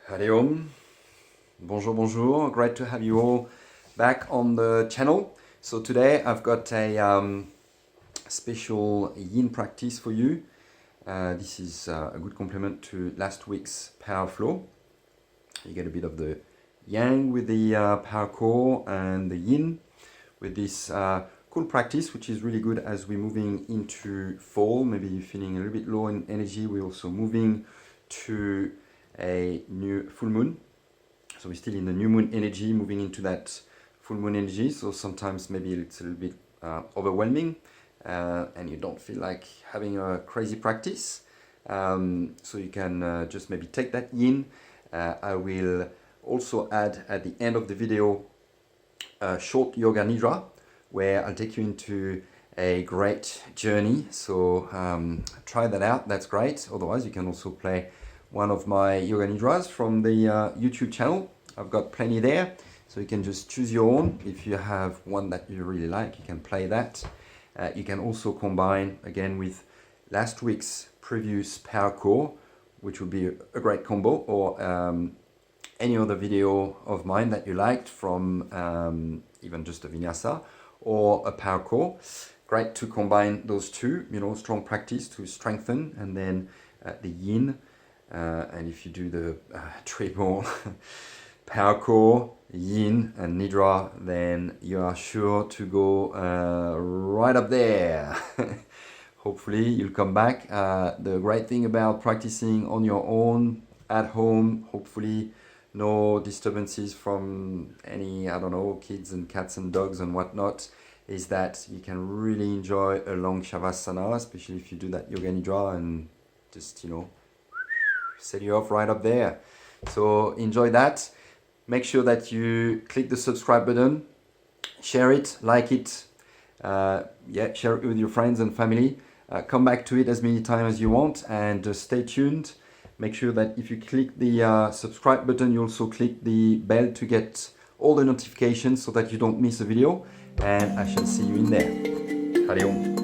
Hare Om. Bonjour, bonjour. Great to have you all back on the channel. So today I've got a special yin practice for you. This is a good complement to last week's power flow. You get a bit of the yang with the power core and the yin with this cool practice, which is really good as we're moving into fall. Maybe you're feeling a little bit low in energy. We're also moving to a new full moon. So we're still in the new moon energy, moving into that full moon energy. So sometimes maybe it's a little bit overwhelming and you don't feel like having a crazy practice. So you can just maybe take that yin. I will also add at the end of the video a short Yoga Nidra, where I'll take you into a great journey. So try that out, that's great. Otherwise you can also play one of my Yoga Nidras from the YouTube channel. I've got plenty there, so you can just choose your own. If you have one that you really like, you can play that. You can also combine again with last week's previous power core, which would be a great combo, or any other video of mine that you liked from even just a vinyasa or a power core. Great to combine those two, strong practice to strengthen, and then the yin. And if you do the triple power core, yin and nidra, then you are sure to go right up there. Hopefully you'll come back. The great thing about practicing on your own at home, hopefully no disturbances from any, kids and cats and dogs and whatnot, is that you can really enjoy a long Shavāsana, especially if you do that Yoga Nidra and just, set you off right up there. So enjoy that. Make sure that you click the subscribe button, share it, like it, share it with your friends and family. Come back to it as many times as you want, and stay tuned. Make sure that if you click the subscribe button, you also click the bell to get all the notifications so that you don't miss a video, and I shall see you in there. Hare Om.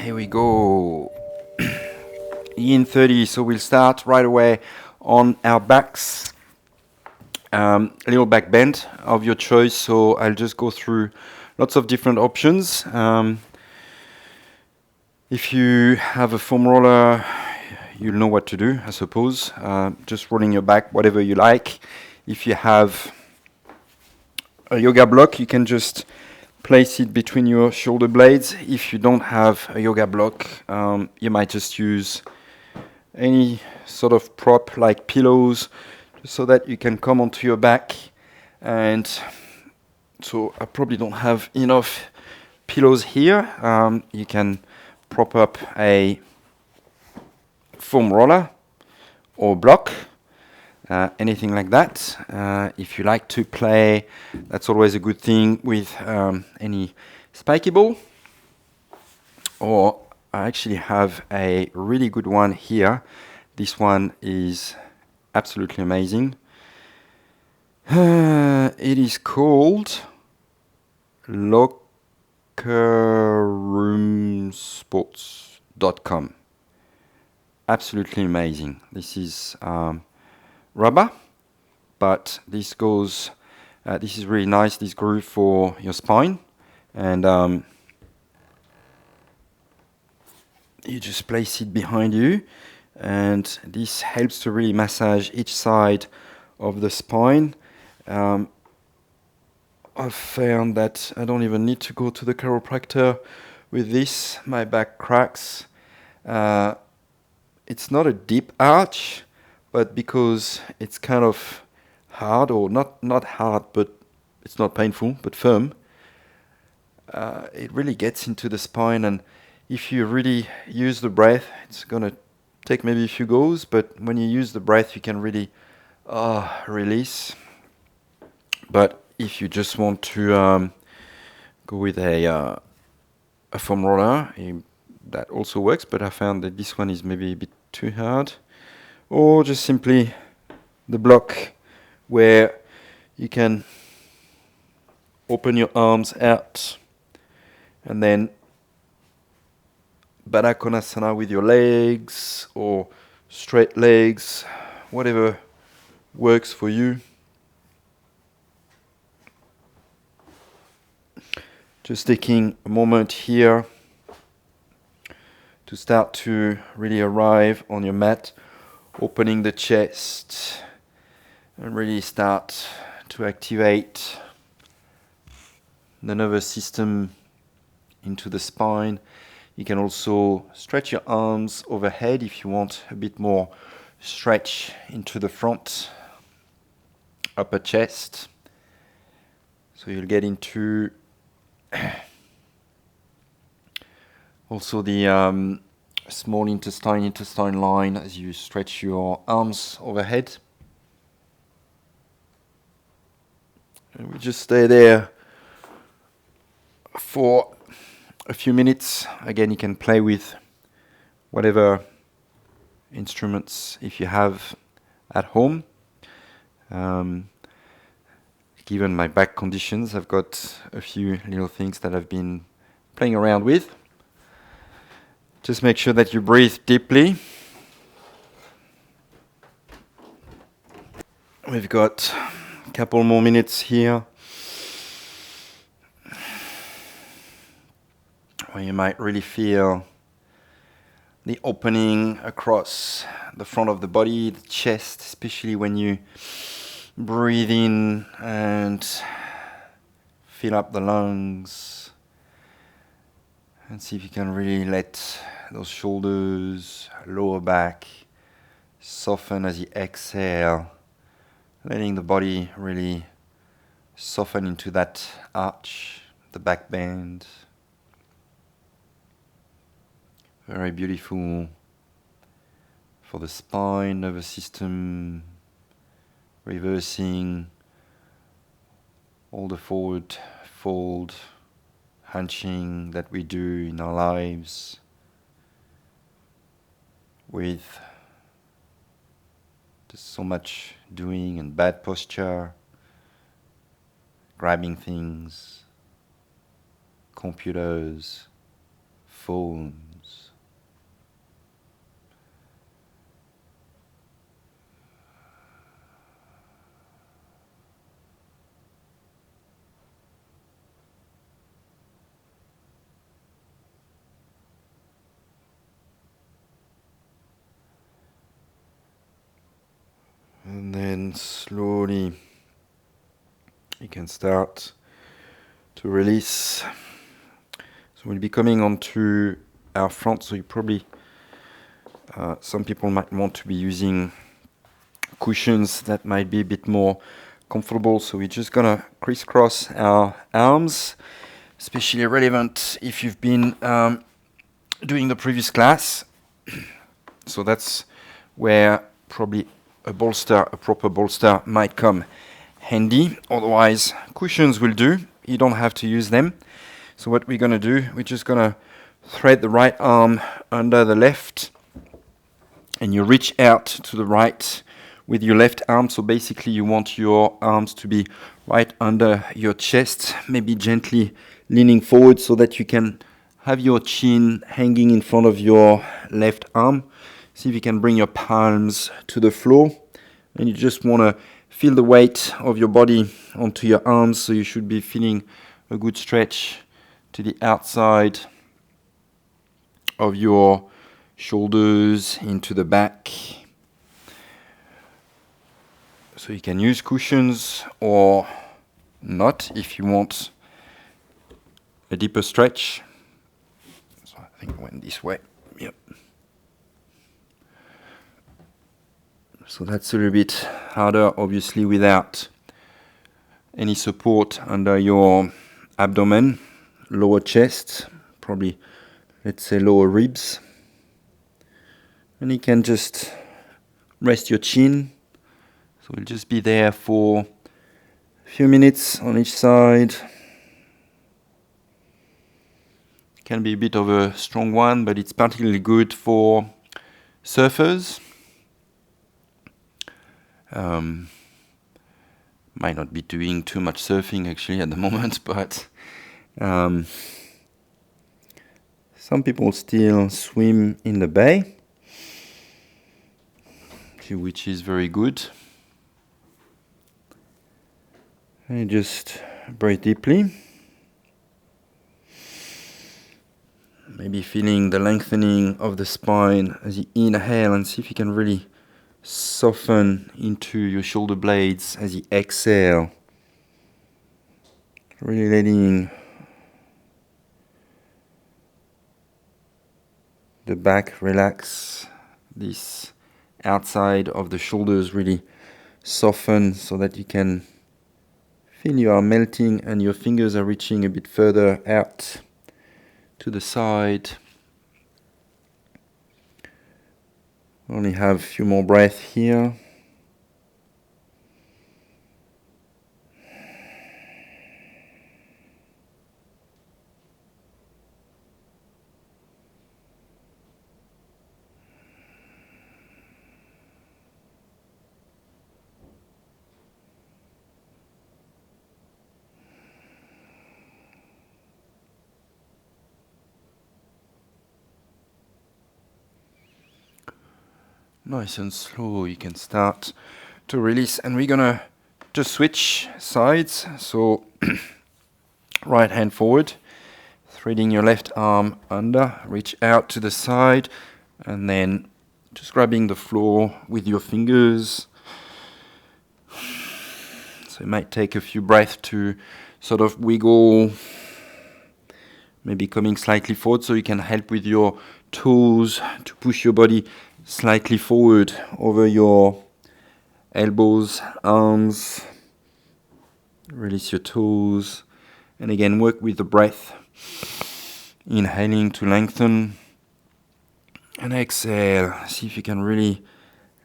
Here we go. Yin 30, so we'll start right away on our backs. A little back bend of your choice, so I'll just go through lots of different options. If you have a foam roller, you'll know what to do, I suppose. Just rolling your back, whatever you like. If you have a yoga block, you can just place it between your shoulder blades. If you don't have a yoga block, you might just use any sort of prop like pillows, so that you can come onto your back. And so I probably don't have enough pillows here. You can prop up a foam roller or block, anything like that. If you like to play, that's always a good thing with any spiky ball. Or I actually have a really good one here. This one is absolutely amazing. It is called lockerroomsports.com. Absolutely amazing. This is rubber, but this goes. This is really nice. This groove for your spine, and you just place it behind you, and this helps to really massage each side of the spine. I've found that I don't even need to go to the chiropractor with this. My back cracks. It's not a deep arch, but because it's kind of hard, or not hard, but it's not painful, but firm, it really gets into the spine. And if you really use the breath, it's going to take maybe a few goes, but when you use the breath, you can really release. But if you just want to go with a foam roller, that also works, but I found that this one is maybe a bit too hard. Or just simply the block, where you can open your arms out and then Baddha Konasana with your legs or straight legs, whatever works for you. Just taking a moment here to start to really arrive on your mat, opening the chest and really start to activate the nervous system into the spine. You can also stretch your arms overhead if you want a bit more stretch into the front, upper chest. So you'll get into also the small intestine line as you stretch your arms overhead. And we just stay there for a few minutes. Again, you can play with whatever instruments if you have at home. Given my back conditions, I've got a few little things that I've been playing around with. Just make sure that you breathe deeply. We've got a couple more minutes here where you might really feel the opening across the front of the body, the chest, especially when you breathe in and fill up the lungs. And see if you can really let those shoulders, lower back, soften as you exhale, letting the body really soften into that arch, the back bend. Very beautiful for the spine, nervous system, reversing all the forward fold, hunching that we do in our lives with just so much doing and bad posture, grabbing things, computers, phones. And then slowly you can start to release. So we'll be coming onto our front, so you probably, some people might want to be using cushions that might be a bit more comfortable. So we're just gonna crisscross our arms, especially relevant if you've been doing the previous class. So that's where probably a proper bolster might come handy. Otherwise, cushions will do. You don't have to use them. So what we're going to do, we're just going to thread the right arm under the left, and you reach out to the right with your left arm. So basically you want your arms to be right under your chest, maybe gently leaning forward so that you can have your chin hanging in front of your left arm. See if you can bring your palms to the floor, and you just want to feel the weight of your body onto your arms, so you should be feeling a good stretch to the outside of your shoulders into the back. So you can use cushions or not if you want a deeper stretch. So I think I went this way. Yep. So that's a little bit harder, obviously, without any support under your abdomen, lower chest, probably, let's say, lower ribs. And you can just rest your chin. So we'll just be there for a few minutes on each side. Can be a bit of a strong one, but it's particularly good for surfers. Might not be doing too much surfing actually at the moment, but Some people still swim in the bay, which is very good. And just breathe deeply. Maybe feeling the lengthening of the spine as you inhale, and see if you can really soften into your shoulder blades as you exhale. Really letting the back relax, this outside of the shoulders really soften so that you can feel you are melting and your fingers are reaching a bit further out to the side. Only have a few more breaths here. Nice and slow, you can start to release, and we're gonna just switch sides. So right hand forward, threading your left arm under, reach out to the side, and then just grabbing the floor with your fingers. So it might take a few breaths to sort of wiggle, maybe coming slightly forward so you can help with your toes to push your body slightly forward over your elbows, arms. Release your toes. And again, work with the breath. Inhaling to lengthen. And exhale. See if you can really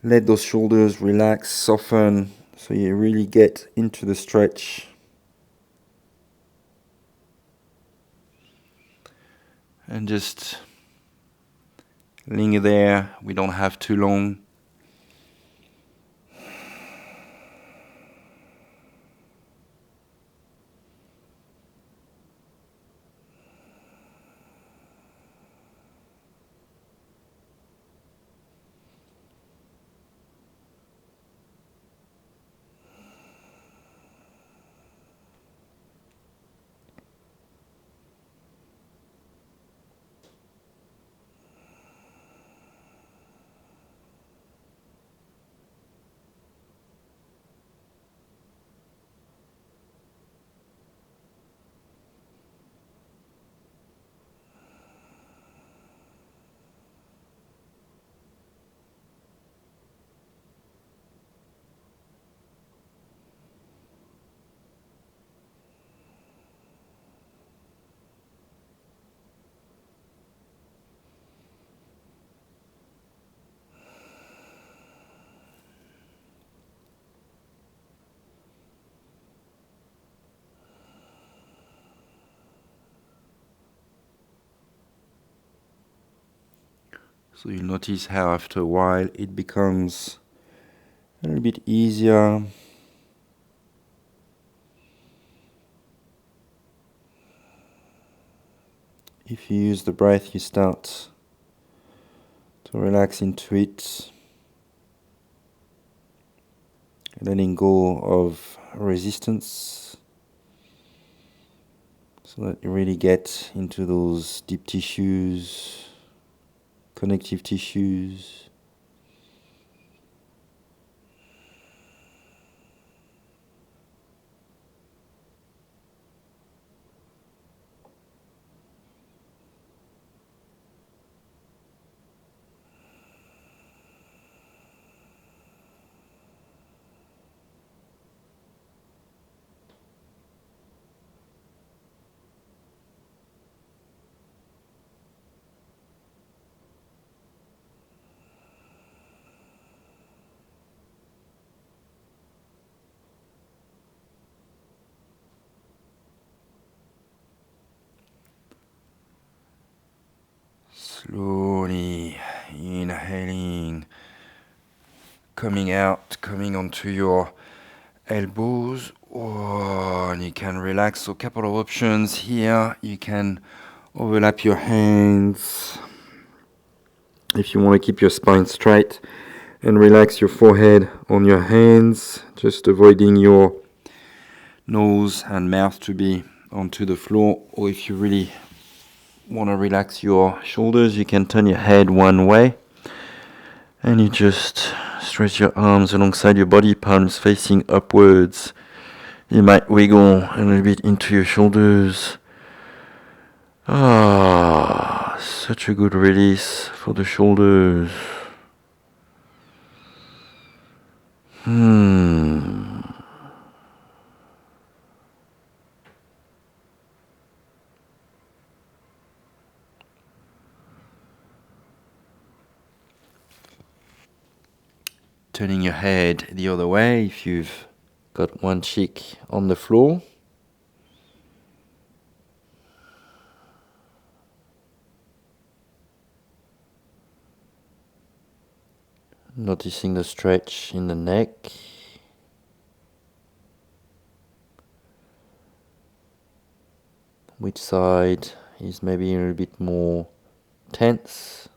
let those shoulders relax, soften, so you really get into the stretch. And just linger there. We don't have too long. So you'll notice how after a while it becomes a little bit easier. If you use the breath, you start to relax into it, letting go of resistance, so that you really get into those deep tissues, connective tissues. Slowly inhaling, coming out, coming onto your elbows. Oh, and you can relax. So a couple of options here. You can overlap your hands if you want to keep your spine straight, and relax your forehead on your hands, just avoiding your nose and mouth to be onto the floor. Or if you really want to relax your shoulders, you can turn your head one way and you just stretch your arms alongside your body, palms facing upwards. You might wiggle a little bit into your shoulders. Such a good release for the shoulders. Turning your head the other way if you've got one cheek on the floor. Noticing the stretch in the neck. Which side is maybe a little bit more tense?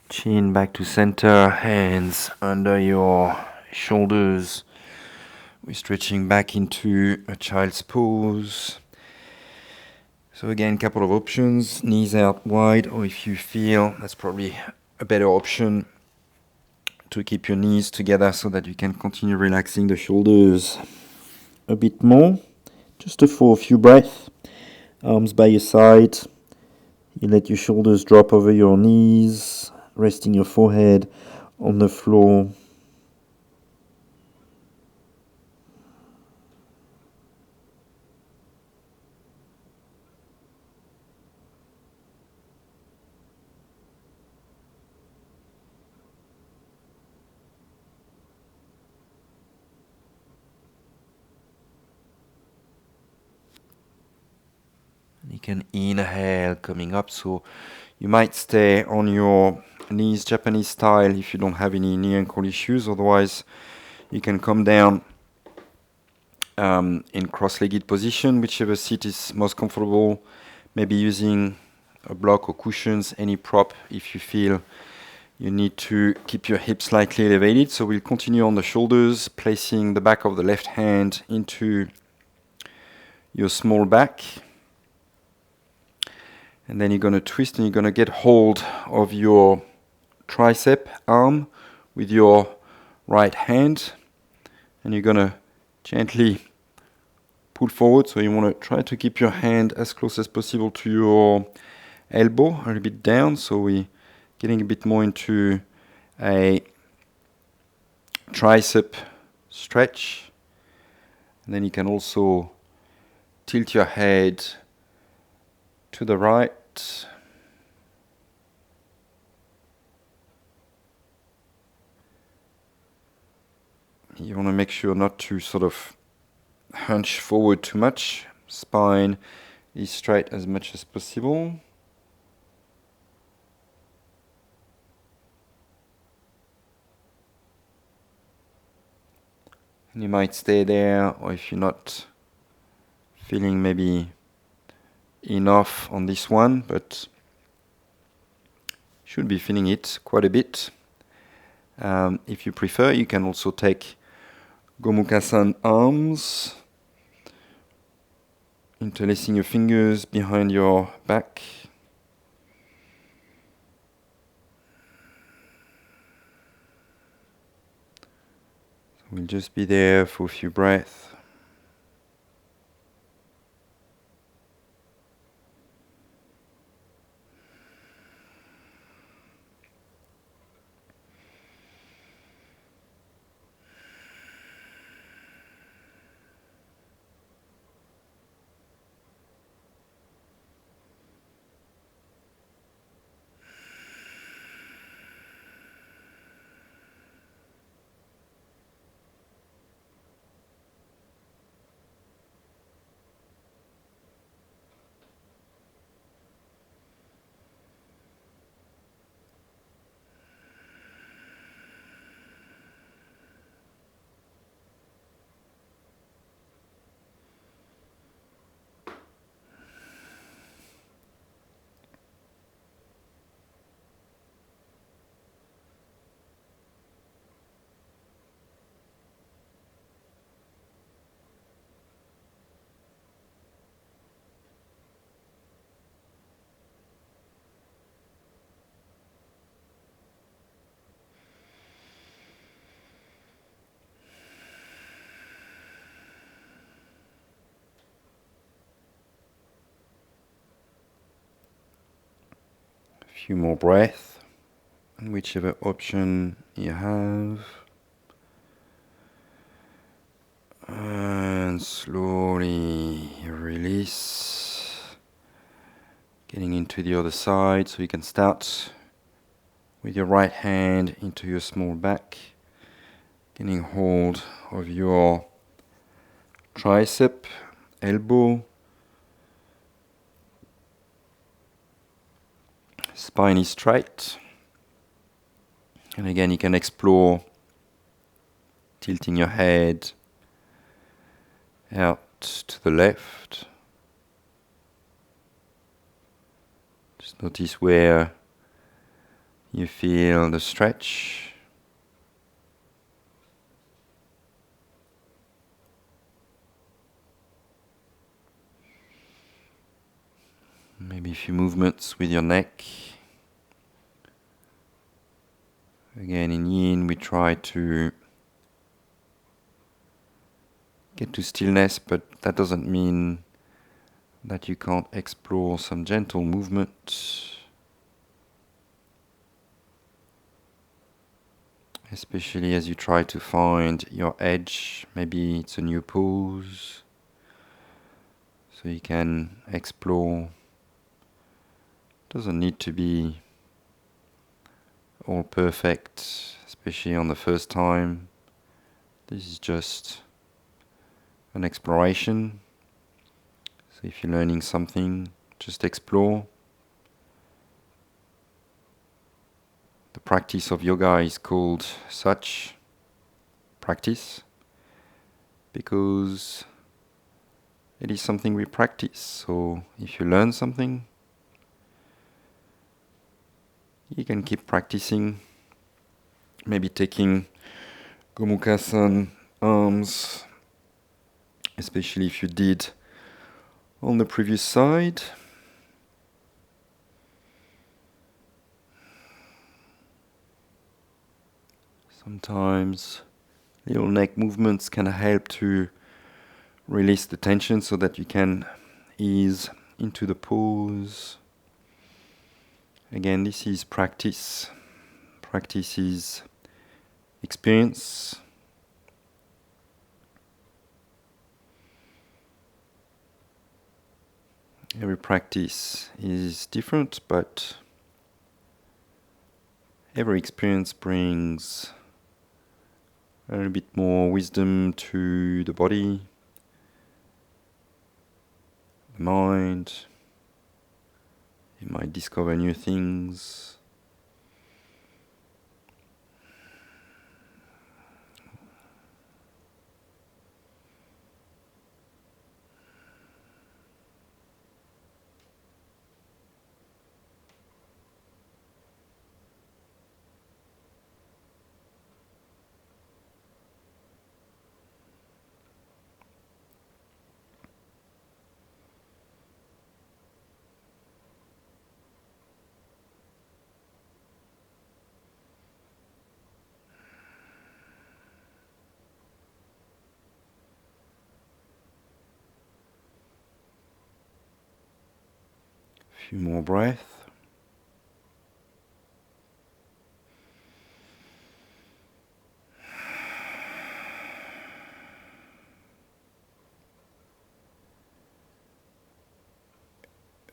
Chin back to center, hands under your shoulders. We're stretching back into a child's pose. So again, couple of options, knees out wide, or if you feel that's probably a better option, to keep your knees together so that you can continue relaxing the shoulders a bit more. Just for a few breaths, arms by your side. You let your shoulders drop over your knees, resting your forehead on the floor. You can inhale coming up, so you might stay on your knees Japanese style if you don't have any knee ankle issues. Otherwise, you can come down in cross-legged position, whichever seat is most comfortable. Maybe using a block or cushions, any prop if you feel you need to keep your hips slightly elevated. So we'll continue on the shoulders, placing the back of the left hand into your small back. And then you're going to twist and you're going to get hold of your tricep arm with your right hand. And you're going to gently pull forward. So you want to try to keep your hand as close as possible to your elbow, a little bit down. So we're getting a bit more into a tricep stretch. And then you can also tilt your head to the right. You want to make sure not to sort of hunch forward too much. Spine is straight as much as possible. And you might stay there, or if you're not feeling maybe enough on this one, but should be feeling it quite a bit. If you prefer, you can also take Gomukhasana arms, interlacing your fingers behind your back. So we'll just be there for a few breaths. few more breaths, and whichever option you have. And slowly release, getting into the other side. So you can start with your right hand into your small back, getting hold of your tricep, elbow, spine is straight. And again, you can explore tilting your head out to the left. Just notice where you feel the stretch. Maybe a few movements with your neck. Again, in Yin, we try to get to stillness, but that doesn't mean that you can't explore some gentle movement, especially as you try to find your edge. Maybe it's a new pose, so you can explore. Doesn't need to be all perfect, especially on the first time. This is just an exploration. So if you're learning something, just explore. The practice of yoga is called such practice because it is something we practice. So if you learn something, you can keep practicing, maybe taking Gomukhasana arms, especially if you did on the previous side. Sometimes little neck movements can help to release the tension so that you can ease into the pose. Again, this is practice. Practice is experience. Every practice is different, but every experience brings a little bit more wisdom to the body, the mind. You might discover new things. Few more breaths.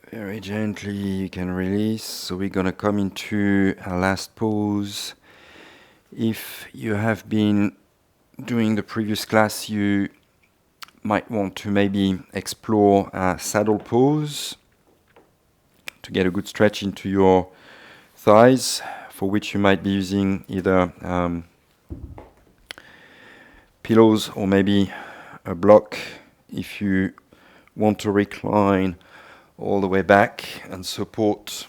Very gently you can release. So we're going to come into our last pose. If you have been doing the previous class, you might want to maybe explore a saddle pose to get a good stretch into your thighs, for which you might be using either pillows or maybe a block if you want to recline all the way back and support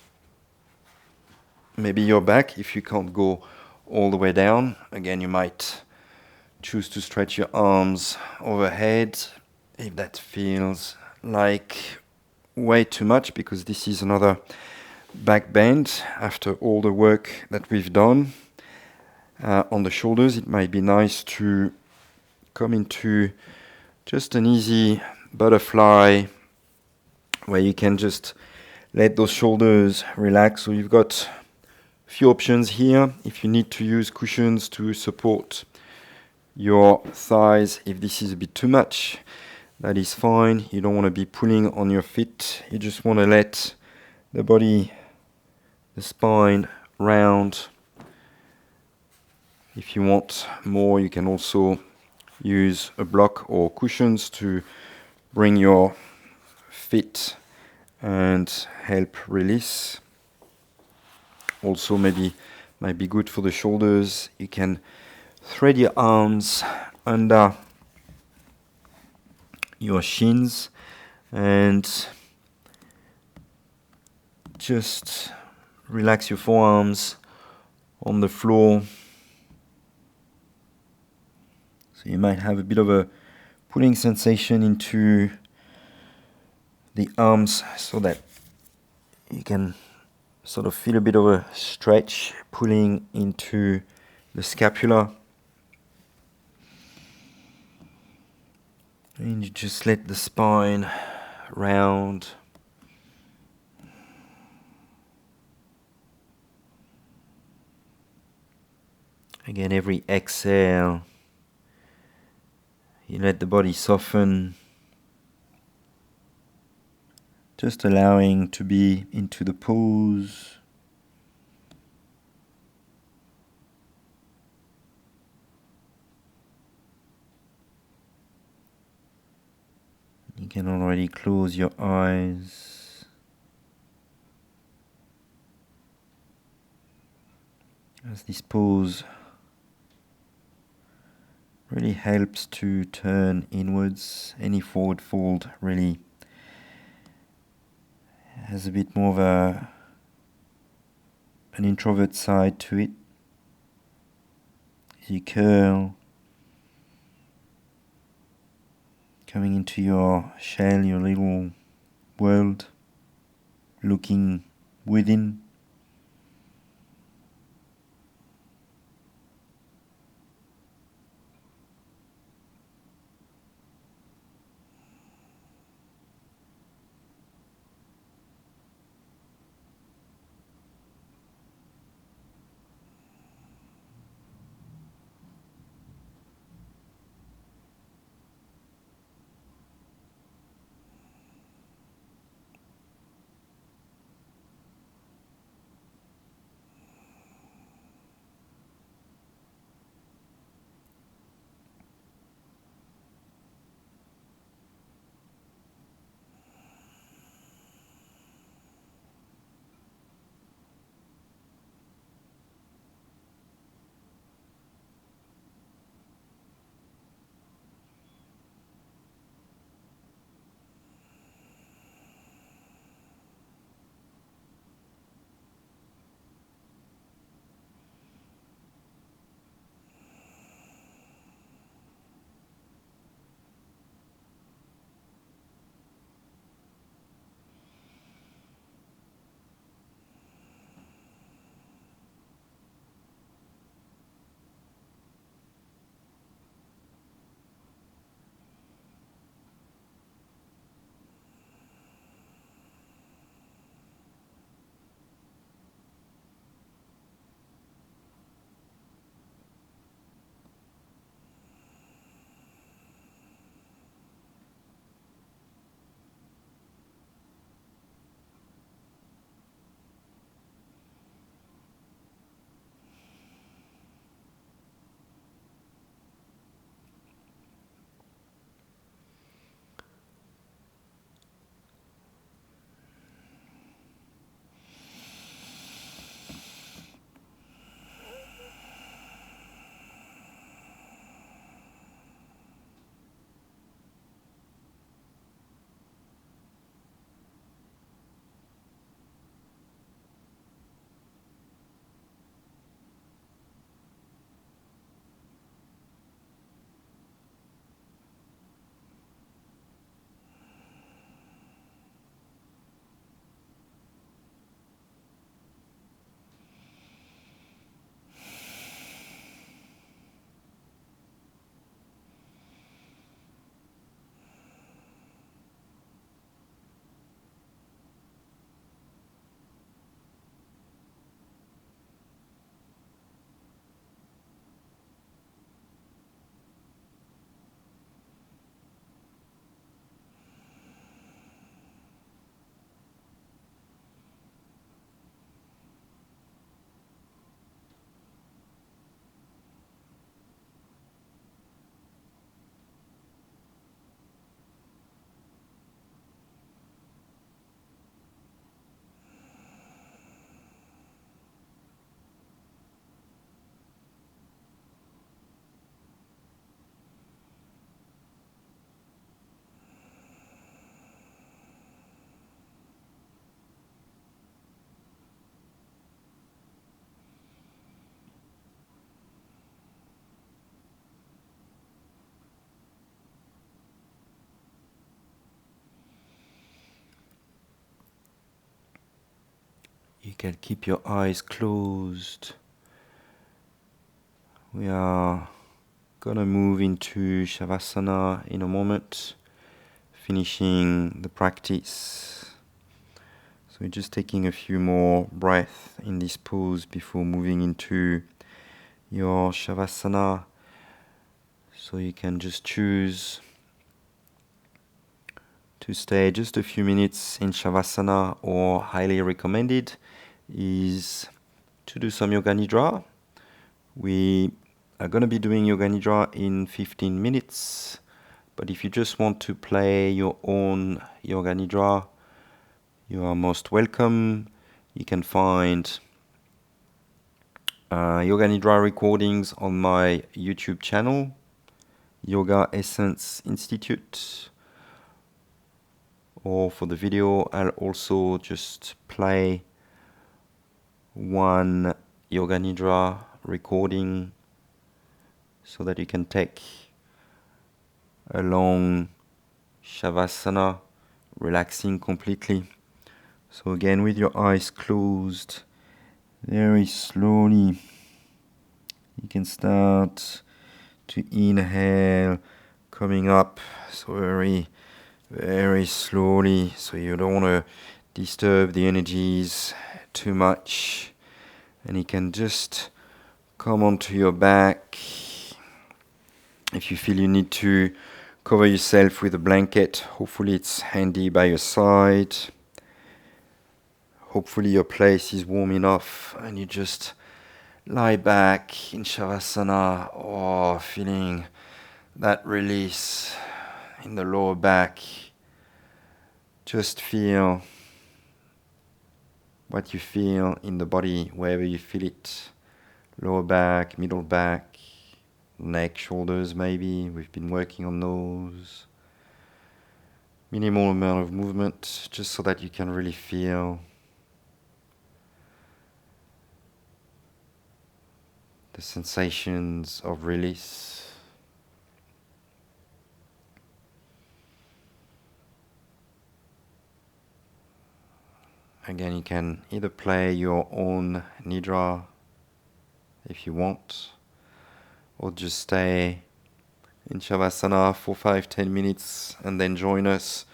maybe your back if you can't go all the way down. Again, you might choose to stretch your arms overhead if that feels like way too much, because this is another back bend after all the work that we've done. On the shoulders, it might be nice to come into just an easy butterfly where you can just let those shoulders relax. So you've got a few options here. If you need to use cushions to support your thighs, if this is a bit too much, that is fine. You don't want to be pulling on your feet. You just want to let the body, the spine round. If you want more, you can also use a block or cushions to bring your feet and help release. Also might be good for the shoulders. You can thread your arms under your shins and just relax your forearms on the floor. So you might have a bit of a pulling sensation into the arms so that you can sort of feel a bit of a stretch pulling into the scapula. And you just let the spine round. Again, every exhale, you let the body soften, just allowing to be into the pose. You can already close your eyes. As this pose really helps to turn inwards. Any forward fold really has a bit more of an introvert side to it. You curl, coming into your shell, your little world, looking within. can keep your eyes closed. We are gonna move into Shavāsana in a moment, finishing the practice. So we're just taking a few more breaths in this pose before moving into your Shavāsana. So you can just choose to stay just a few minutes in Shavāsana, or highly recommended is to do some Yoga Nidra. We are going to be doing Yoga Nidra in 15 minutes, but if you just want to play your own Yoga Nidra, you are most welcome. You can find Yoga Nidra recordings on my YouTube channel, Yoga Essence Institute. Or for the video, I'll also just play one Yoga Nidra recording so that you can take a long Shavāsana, relaxing completely. So again, with your eyes closed, very slowly, you can start to inhale, coming up, so very slowly, so you don't want to disturb the energies too much. And you can just come onto your back. If you feel you need to cover yourself with a blanket, hopefully it's handy by your side. Hopefully your place is warm enough and you just lie back in Shavāsana, feeling that release in the lower back. Just feel what you feel in the body, wherever you feel it. Lower back, middle back, neck, shoulders maybe. We've been working on those. Minimal amount of movement, just so that you can really feel the sensations of release. Again, you can either play your own Nidra if you want, or just stay in Shavāsana for 5-10 minutes and then join us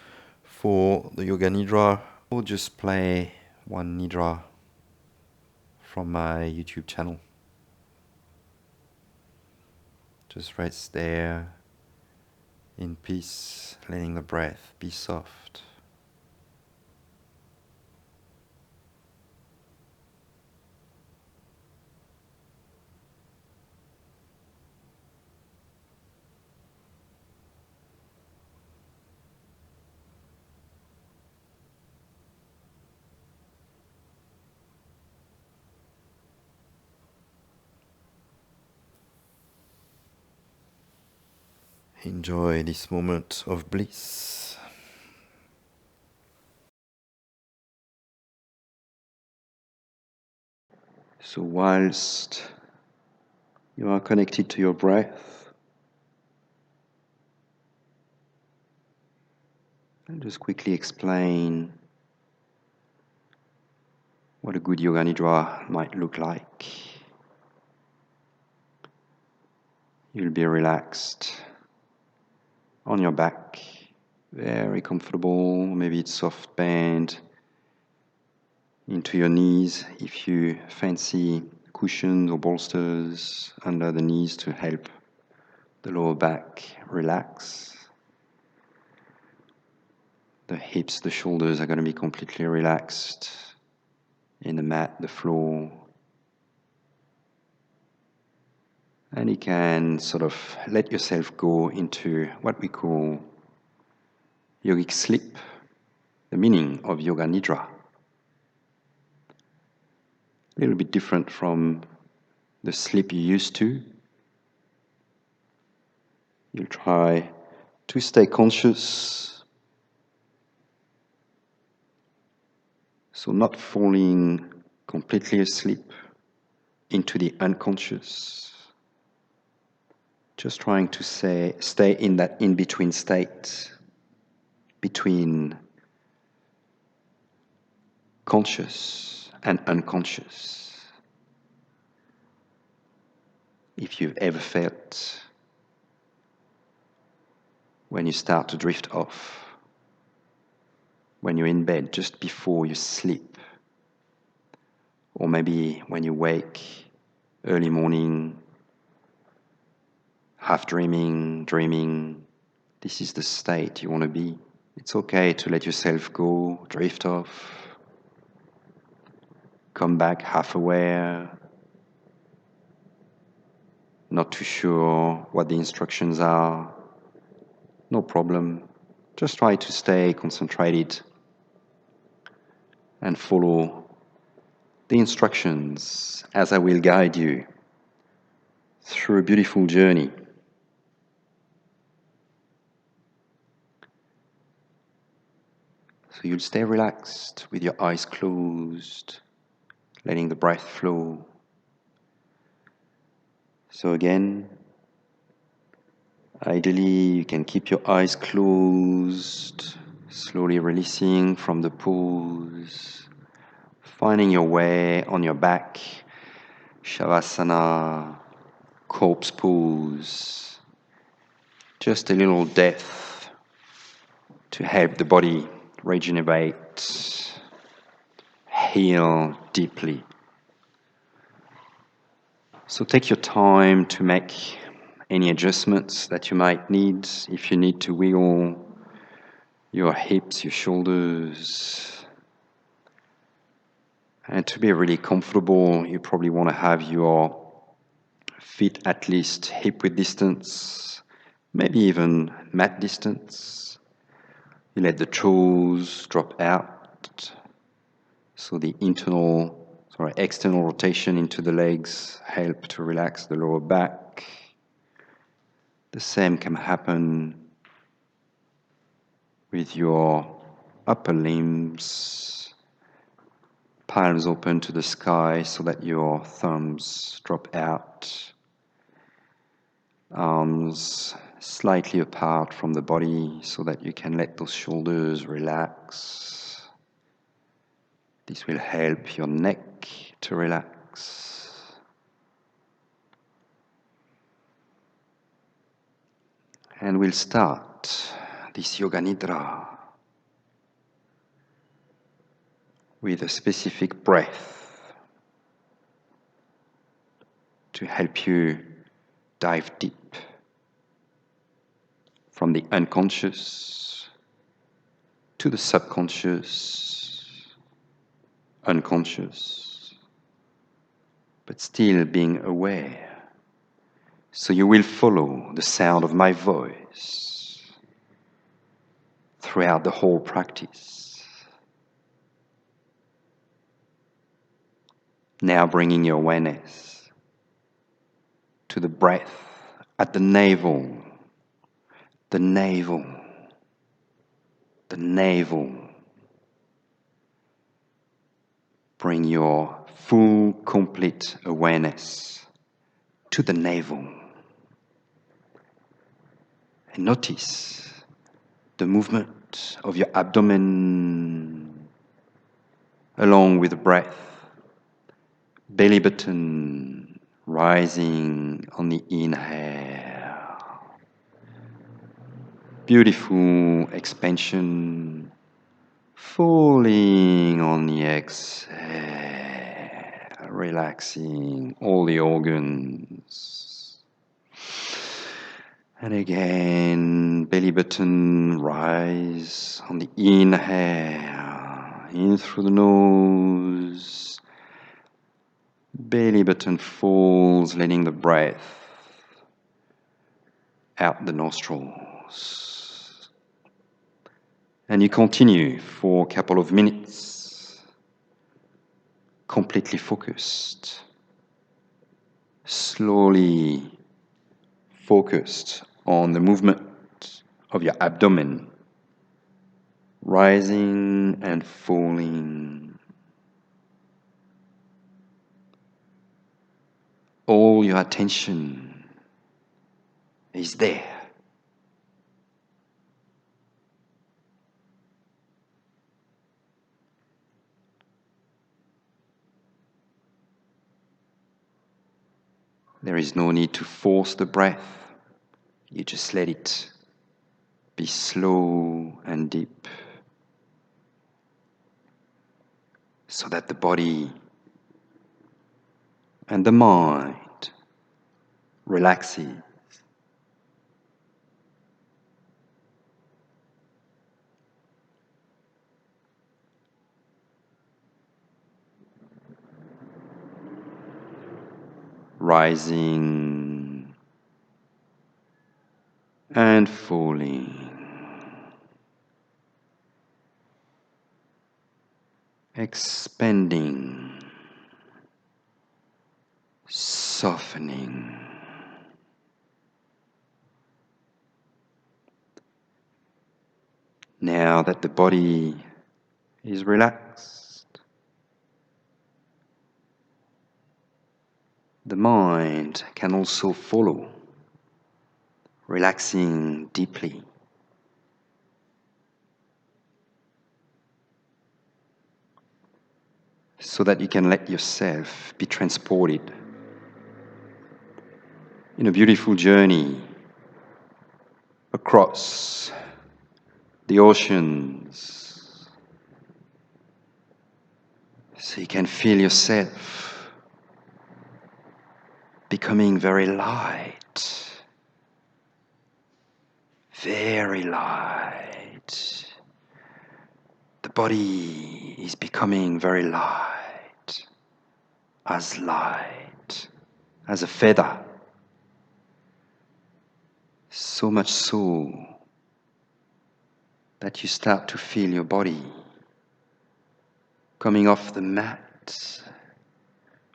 for the Yoga Nidra, or just play one Nidra from my YouTube channel. Just rest there in peace, letting the breath be soft. Enjoy this moment of bliss. So whilst you are connected to your breath, I'll just quickly explain what a good Yoga Nidra might look like. You'll be relaxed on your back, very comfortable. Maybe it's soft bend into your knees if you fancy cushions or bolsters under the knees to help the lower back relax. The hips, the shoulders are going to be completely relaxed in the mat, the floor. And you can sort of let yourself go into what we call yogic sleep, the meaning of Yoga Nidra. A little bit different from the sleep you're used to. You'll try to stay conscious, so not falling completely asleep into the unconscious. Just trying to stay in that in-between state between conscious and unconscious. If you've ever felt when you start to drift off, when you're in bed just before you sleep, or maybe when you wake early morning, half dreaming, this is the state you want to be. It's okay to let yourself go, drift off, come back half aware, not too sure what the instructions are. No problem. Just try to stay concentrated and follow the instructions as I will guide you through a beautiful journey. So you'll stay relaxed with your eyes closed, letting the breath flow. So again, ideally you can keep your eyes closed, slowly releasing from the pose, finding your way on your back, Shavāsana, corpse pose, just a little depth to help the body regenerate, heal deeply. So take your time to make any adjustments that you might need. If you need to wiggle your hips, your shoulders, and to be really comfortable, you probably want to have your feet at least hip-width distance, maybe even mat distance. You let the toes drop out, so the external rotation into the legs help to relax the lower back. The same can happen with your upper limbs, palms open to the sky so that your thumbs drop out, arms slightly apart from the body so that you can let those shoulders relax. This will help your neck to relax. And we'll start this Yoga Nidra with a specific breath to help you dive deep from the unconscious to the subconscious, unconscious, but still being aware. So you will follow the sound of my voice throughout the whole practice. Now bringing your awareness to the breath at the navel, the navel, the navel. Bring your full, complete awareness to the navel. And notice the movement of your abdomen along with the breath. Belly button rising on the inhale. Beautiful expansion falling on the exhale, relaxing all the organs. And again, belly button rise on the inhale, in through the nose. Belly button falls, letting the breath out the nostrils. And you continue for a couple of minutes, completely focused, slowly focused on the movement of your abdomen, rising and falling. All your attention is there. There is no need to force the breath. You just let it be slow and deep, so that the body and the mind relaxes. Rising and falling. Expanding, softening. Now that the body is relaxed, the mind can also follow, relaxing deeply. So that you can let yourself be transported in a beautiful journey across the oceans. So you can feel yourself becoming very light, very light. The body is becoming very light as a feather. So much so that you start to feel your body coming off the mat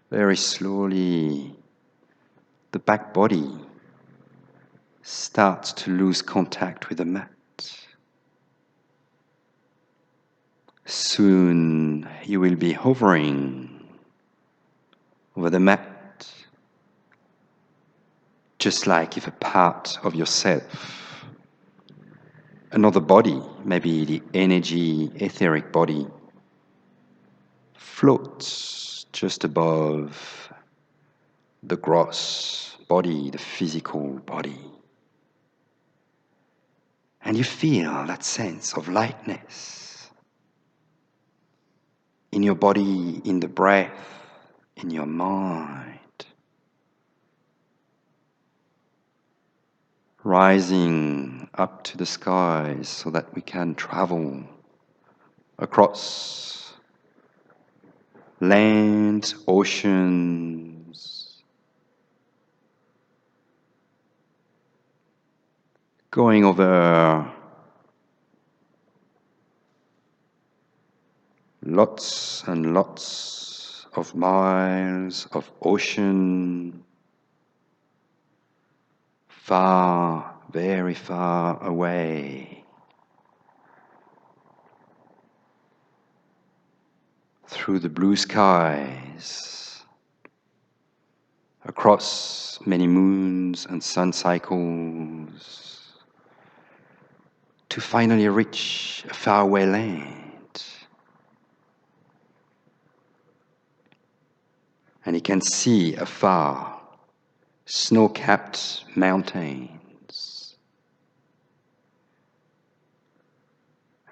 very slowly. The back body starts to lose contact with the mat. Soon you will be hovering over the mat, just like if a part of yourself, another body, maybe the energy, etheric body, floats just above the gross body, the physical body. And you feel that sense of lightness in your body, in the breath, in your mind. Rising up to the skies so that we can travel across land, oceans, going over lots and lots of miles of ocean, far, very far away, through the blue skies, across many moons and sun cycles, to finally reach a faraway land. And you can see afar snow-capped mountains.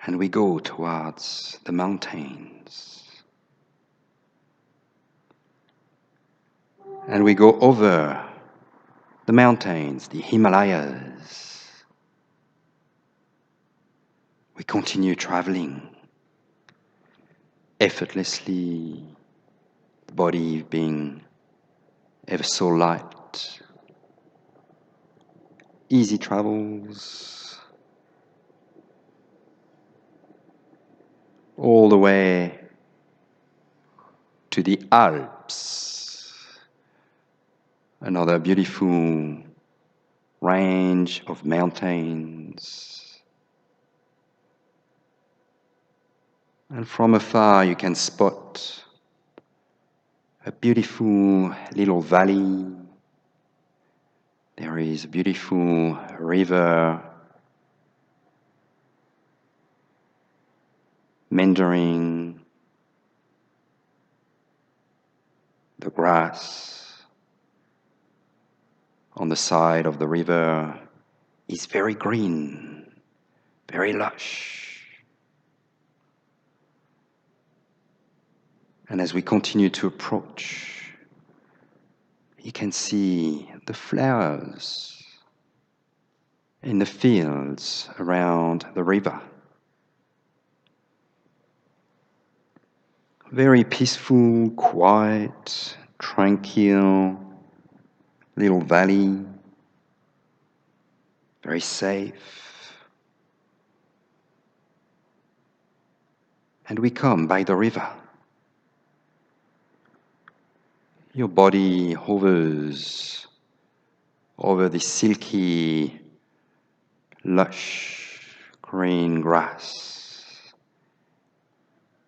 And we go towards the mountains. And we go over the mountains, the Himalayas. We continue traveling effortlessly, the body being ever so light. Easy travels all the way to the Alps, another beautiful range of mountains. And from afar you can spot a beautiful little valley. There is a beautiful river meandering the grass on the side of the river is very green, very lush. And as we continue to approach, you can see the flowers in the fields around the river. Very peaceful, quiet, tranquil little valley, very safe. And we come by the river. Your body hovers over the silky, lush green grass.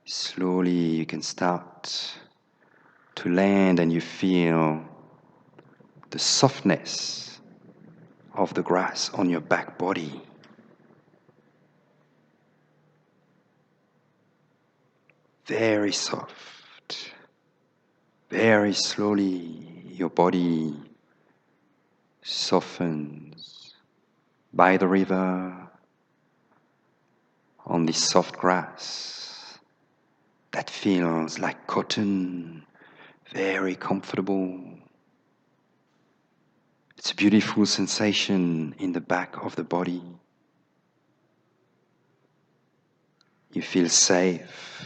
Slowly you can start to land and you feel the softness of the grass on your back body. Very soft. Very slowly your body softens by the river on this soft grass that feels like cotton, very comfortable. It's a beautiful sensation in the back of the body. You feel safe.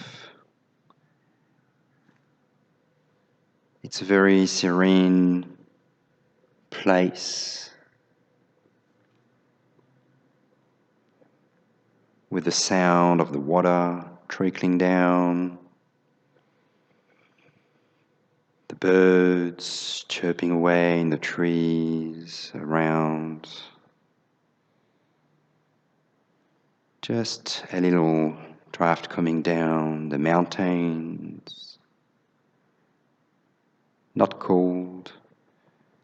It's a very serene place with the sound of the water trickling down, the birds chirping away in the trees around. Just a little draft coming down the mountains. Not cold,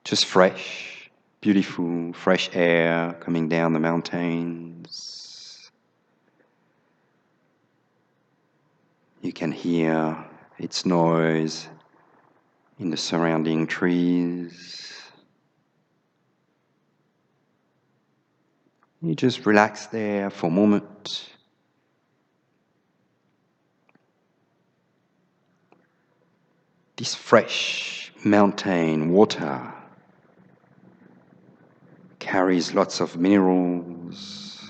just fresh, beautiful, fresh air coming down the mountains. You can hear its noise in the surrounding trees. You just relax there for a moment. This fresh mountain water carries lots of minerals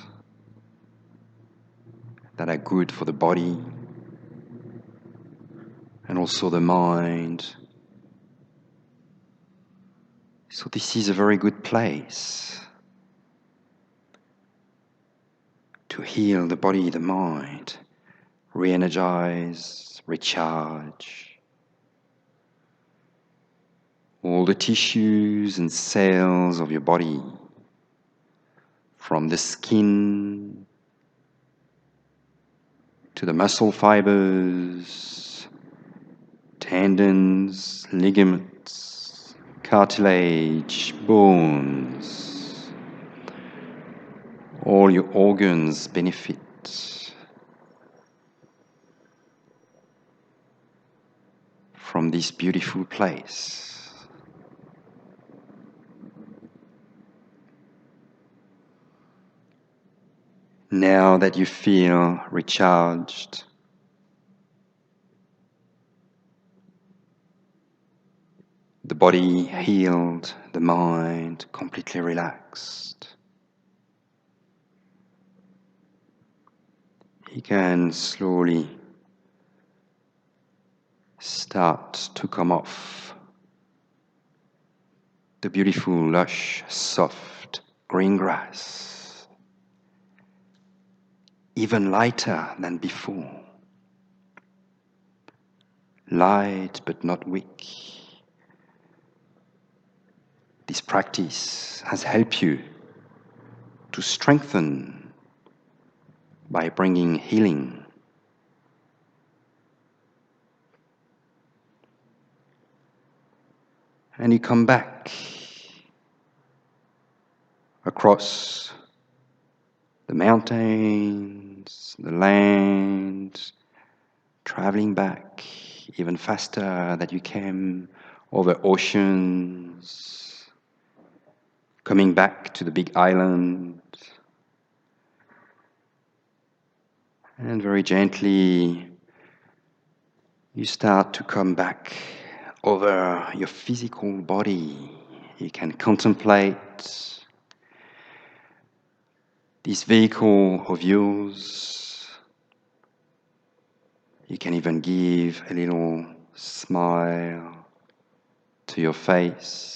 that are good for the body and also the mind. So this is a very good place to heal the body, the mind, re-energize, recharge. All the tissues and cells of your body, from the skin to the muscle fibers, tendons, ligaments, cartilage, bones. All your organs benefit. From this beautiful place. Now that you feel recharged, the body healed, the mind completely relaxed, you can slowly start to come off the beautiful, lush, soft green grass. Even lighter than before. Light but not weak. This practice has helped you to strengthen by bringing healing. And you come back across the mountains, the land, traveling back even faster than you came over oceans, coming back to the big island. And very gently, you start to come back over your physical body. You can contemplate this vehicle of yours. You can even give a little smile to your face.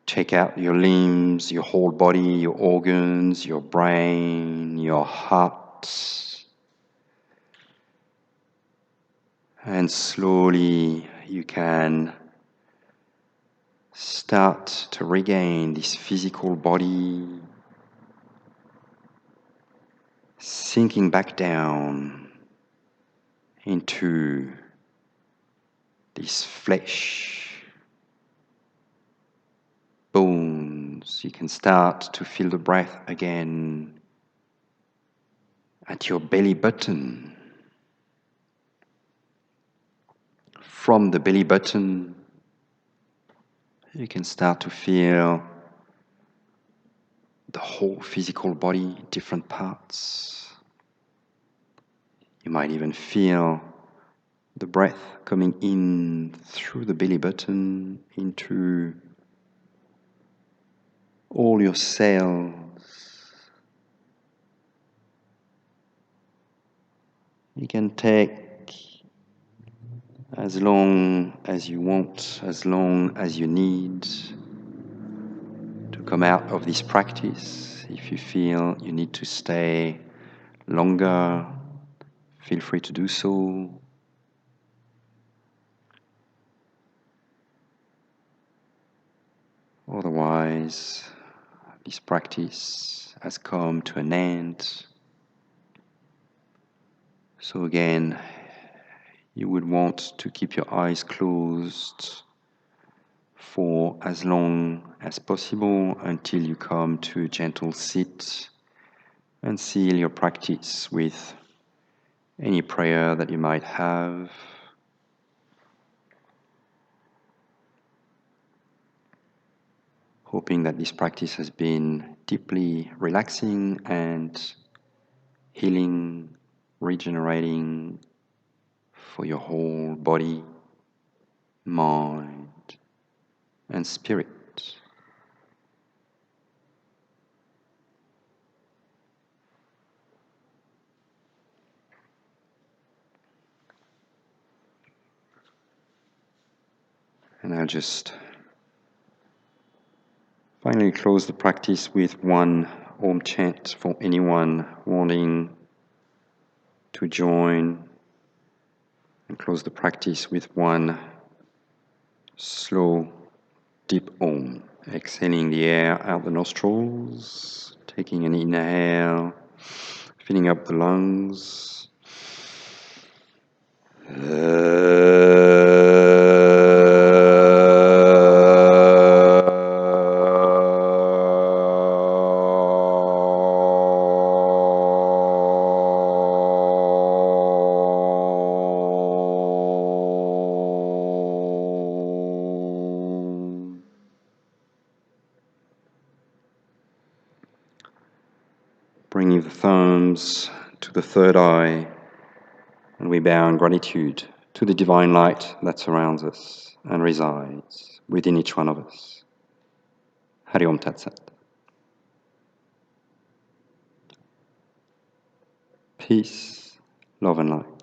Check out your limbs, your whole body, your organs, your brain, your heart. And slowly you can start to regain this physical body, sinking back down into this flesh, bones. You can start to feel the breath again at your belly button. From the belly button, you can start to feel the whole physical body, different parts. You might even feel the breath coming in through the belly button into all your cells. You can take as long as you want, as long as you need to come out of this practice. If you feel you need to stay longer, feel free to do so. Otherwise, this practice has come to an end. So again, you would want to keep your eyes closed for as long as possible until you come to a gentle sit, and seal your practice with any prayer that you might have. Hoping that this practice has been deeply relaxing and healing, regenerating for your whole body, mind, and spirit. And I'll just finally close the practice with one Om chant for anyone wanting to join, and close the practice with one slow, deep Om. Exhaling the air out the nostrils, taking an inhale, filling up the lungs. Bringing the thumbs to the third eye, and we bow in gratitude to the divine light that surrounds us and resides within each one of us. Hari Om Tat Sat. Peace, love and light.